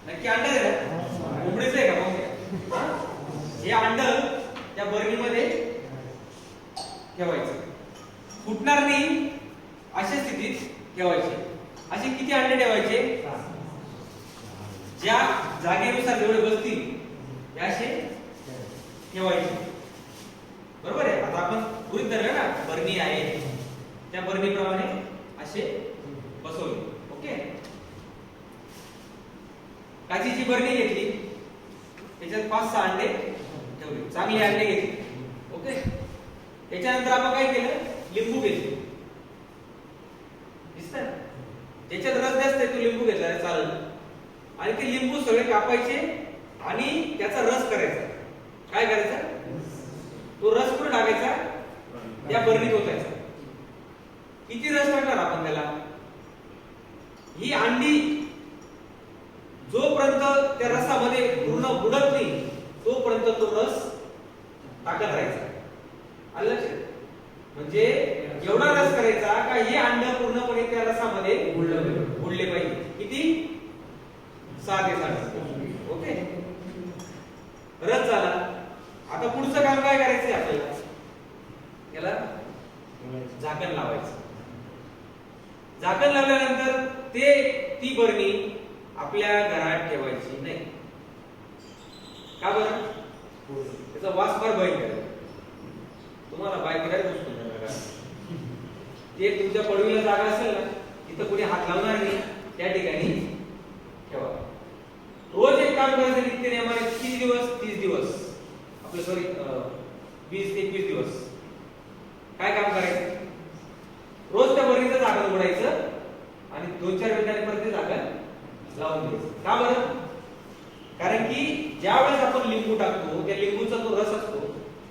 नक्की अंड आहे ना? उघडीच आहे का मग? हे अंड त्या बरणीमध्ये ठेवायचं, फुटणार नाही अशा स्थितीत ठेवायचे. असे किती अंडे ठेवायचे? ज्या जागेनुसार जेवढे बसतील ते असे ठेवायचे. बरोबर आहे. आता आपण गृहीत धरलं ना बरणी आहे, त्या बरणीप्रमाणे असे बसवले. ओके. काचीची बरणी घेतली, त्याच्यात 5-6 अंडे ठेवले, चांगले अंडे घेतले. ओके. त्याच्यानंतर आपण काय केलं? लिंबू घेतले. दिसतंय? ज्याच्यात रस जास्त आहे तो लिंबू घेतला चालेल. आणि ते लिंबू सगळे कापायचे आणि त्याचा रस करायचा. काय करायचा? तो रस कुठे टाकायचा? त्या बरणीत ओतायचा. किती रस टाकणार आपण त्याला? ही अंडी जोपर्यंत त्या रसामध्ये पूर्ण बुडत नाही तोपर्यंत तो रस टाकत राहायचा. आलं लक्षात? म्हणजे एवढा रस करायचा का हे अंड पूर्णपणे त्या रसामध्ये बुडले पाहिजे. किती? 6 ते 7. ओके. रस झाला. आता पुढचं काम काय करायचंय आपल्याला? याला झाकण लावायचं. झाकण लावल्यानंतर ती बरणी आपल्या घरात ठेवायची नाही. का बरं? त्याचा वास फार भयंकर आहे. तुम्हाला बाहेर काय गोष्ट ते तुमच्या पडवीला जागा असेल ना, तिथं कोणी हात लावणार नाही त्या ठिकाणी ठेवा. रोज एक काम करायचं नित्य नियमाने. किती दिवस? 30 दिवस. आपलं सॉरी 20 ते 21 दिवस. काय काम करायचं? रोज त्या बरणीचं झाकण उघडायचं आणि 2-4 मिनिटांनी परत ते झाकण लावून द्यायचं. का बरं? कारण की ज्या वेळेस आपण लिंबू टाकतो त्या लिंबूचा जो रस असतो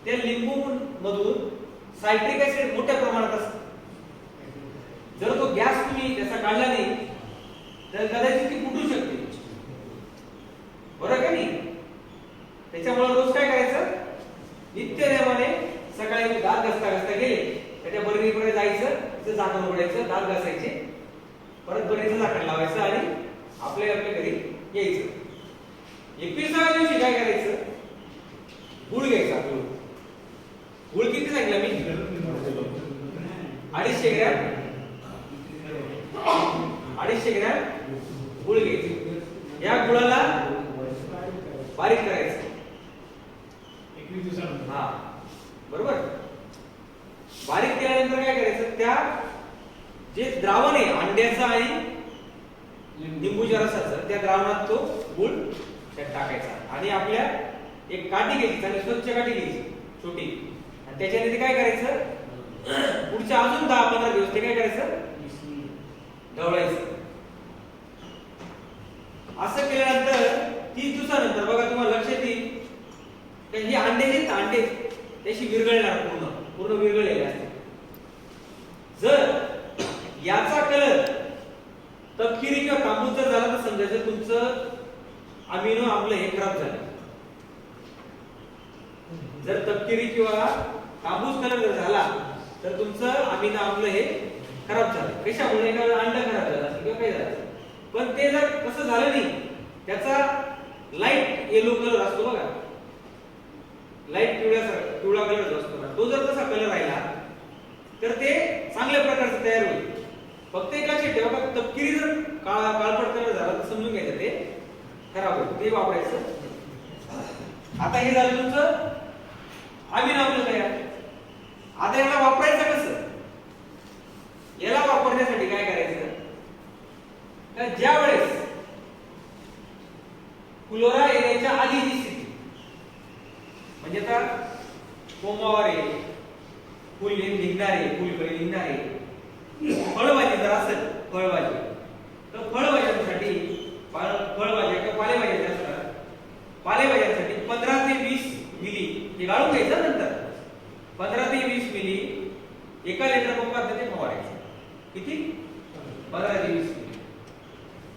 त्या लिंबू मधून सायट्रिक ऍसिड मोठ्या प्रमाणात असतं. जर तो गॅस तुम्ही त्याचा काढला नाही तर कदाचित ती फुटू शकते. बरोबर का नाही? त्याच्यामुळे रोज काय करायचं? नित्य नियमाने सकाळी दात घासता गेले तर त्या बरणीकडे जायचं, तिचं झाकण उघडायचं, दात घासायचे, परत बरणीचं झाकण लावायचं आणि आपल्या घरी यायचं. 21व्या दिवशी काय करायचं? गुळ घ्यायचा. गुळ किती सांगितलं मी? 250 ग्रॅम. 250 ग्रॅम गुळ घ्यायचं. या गुळाला बारीक करायचं. 21 दिवसानंतर. हा बरोबर. बारीक केल्यानंतर काय करायचं? त्या जे द्रावण आहे अंड्याचं आणि लिंबूच्या रसाचं, त्या द्रावणात तो गुळ त्यात टाकायचा आणि आपल्या एक काठी घ्यायची, चांगली स्वच्छ काठी घ्यायची छोटी, आणि त्याच्याने ते काय करायचं? पुढच्या अजून 10-15 दिवस ते काय करायचं? ढवळायचं. असं केल्यानंतर 30 दिवसानंतर बघा तुम्हाला लक्षात येईल की हे अंडे त्याशी विरघळणार, पूर्ण विरघळलेले असते. जर याचा कलर तपकिरी किंवा तांबूस जर झाला तर समजायचं तुमचं अमिनो आम्ल हे खराब झालं. जर तपकिरी किंवा तांबूस कलर जर झाला तर तुमचं अमिनो आम्ल हे खराब झालं. कशामुळे? एखादं अंड खराब झालं असेल किंवा काही झालं. पण ते जर कसं झालं नाही, त्याचा लाईट येलो कलर असतो बघा, लाईट पिवळा कलर जो असतो ना, तो जर तसा कलर राहिला तर ते चांगल्या प्रकारचं तयार होईल. फक्त एक लक्षात ठेवा का तपकिरी जर काळपट कलर झाला तर समजून घ्यायचं ते खराब होईल, ते वापरायचं. आता हे झालं तुमचं अमिनो आम्ल तयार. आता याला वापरायचं कसं? याला वापरण्यासाठी काय करायचं? तर ज्या वेळेस क्लोरा येण्याच्या आधीची स्थिती, म्हणजे आता कोमावर आहे, फुल निघणारे, फुलकळी निघणारे, फळभाजी जर असेल फळभाजी, तर फळभाज्यांसाठी फळभाज्या किंवा पालेभाज्या असतात, पालेभाज्यांसाठी 15 ते 20 मिली हे गाळून घ्यायचं. नंतर 15 ते 20 मिली एका लिटर पंपात ते फवारायचं. किती? 15 ते 20 मिली.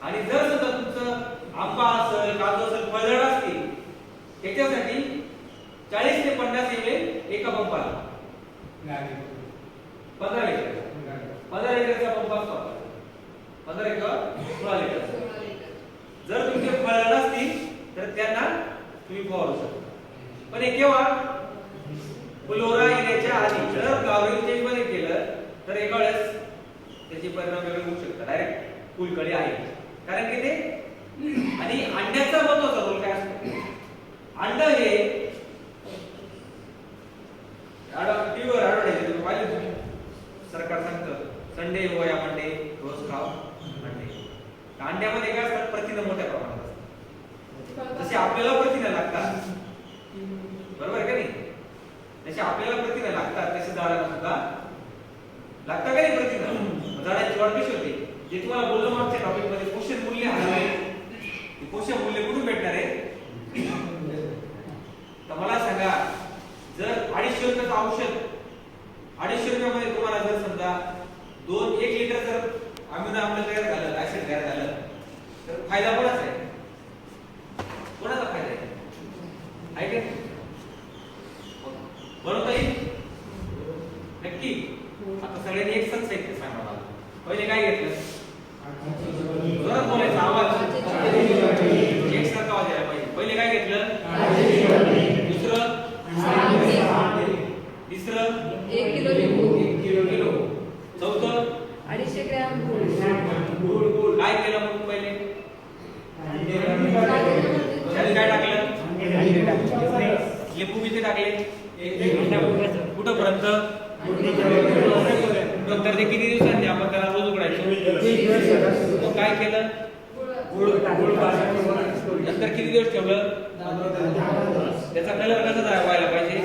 आणि जर सुद्धा तुमचं आंबा असेल, काजू असेल, फळझाड असतील, त्याच्यासाठी 40 ते 50 ml एका पंपाला. 15 लिटर 15 लिटरचा पंप असतो. 15 किंवा 16 लिटर. जर तुमचे फळझाड तुम्ही फवारू शकता. पण हे केव्हा फुलोरा येण्याच्या आधी. जर फ्लॉवरिंग स्टेज मध्ये केलं तर एका वेळेस त्याचे परिणाम वेगळे होऊ शकतात. डायरेक्ट फुलकळी आहे कारण की ते. आणि अंड्याचा महत्वाचा रोल काय असतो. अंड हे टीव्हीवर ऍडव्हर्टाइज तुम्ही पाहिलं तुम्ही. सरकार सांगतं संडे हो या मंडे रोज खाओ अंडे. अंड्यामध्ये काय असतात प्रथिनं मोठ्या प्रमाणात असतात. जसे आपल्याला प्रथिनं लागतात बरोबर का नाही. जसे आपल्याला प्रथिनं लागतात तसे झाडांना सुद्धा लागतात का नाही प्रथिनं. झाडांची वाढ कशी होते. जे तुम्हाला बोललो मागच्या टॉपिक मध्ये पोषण मूल्य आहे. पोषण मूल्य कुठून भेटणार आहे. तर मला सांगा जर 250 रुपयाचं औषध 250 रुपयामध्ये तुम्हाला जर समजा 1 लिटर जर अमिनो आम्ल तयार झालं ऍसिड तयार झालं तर फायदा कोणाचा आहे. कोणाचा फायदा आहे का बनवता येईल नक्की. आता सगळ्यांनी एक संच आहे सांगा मला. पहिले काय घेतलं जोरात बोलायचा आवाज एकसारखा आवाज यायला पाहिजे. पहिले काय घेतलं दुसरं तिसरं 1 किलो लिंबू 1 किलो चौथं 250 ग्रॅम गूळ. काय केलं मग पहिले त्यात काय टाकलं लिंबू किती टाकले कुठंपर्यंत. नंतर ते किती दिवसांनी आपण त्याला रोज उघडायचं. मग काय केलं नंतर किती दिवस ठेवलं. त्याचा कलर कसा व्हायला पाहिजे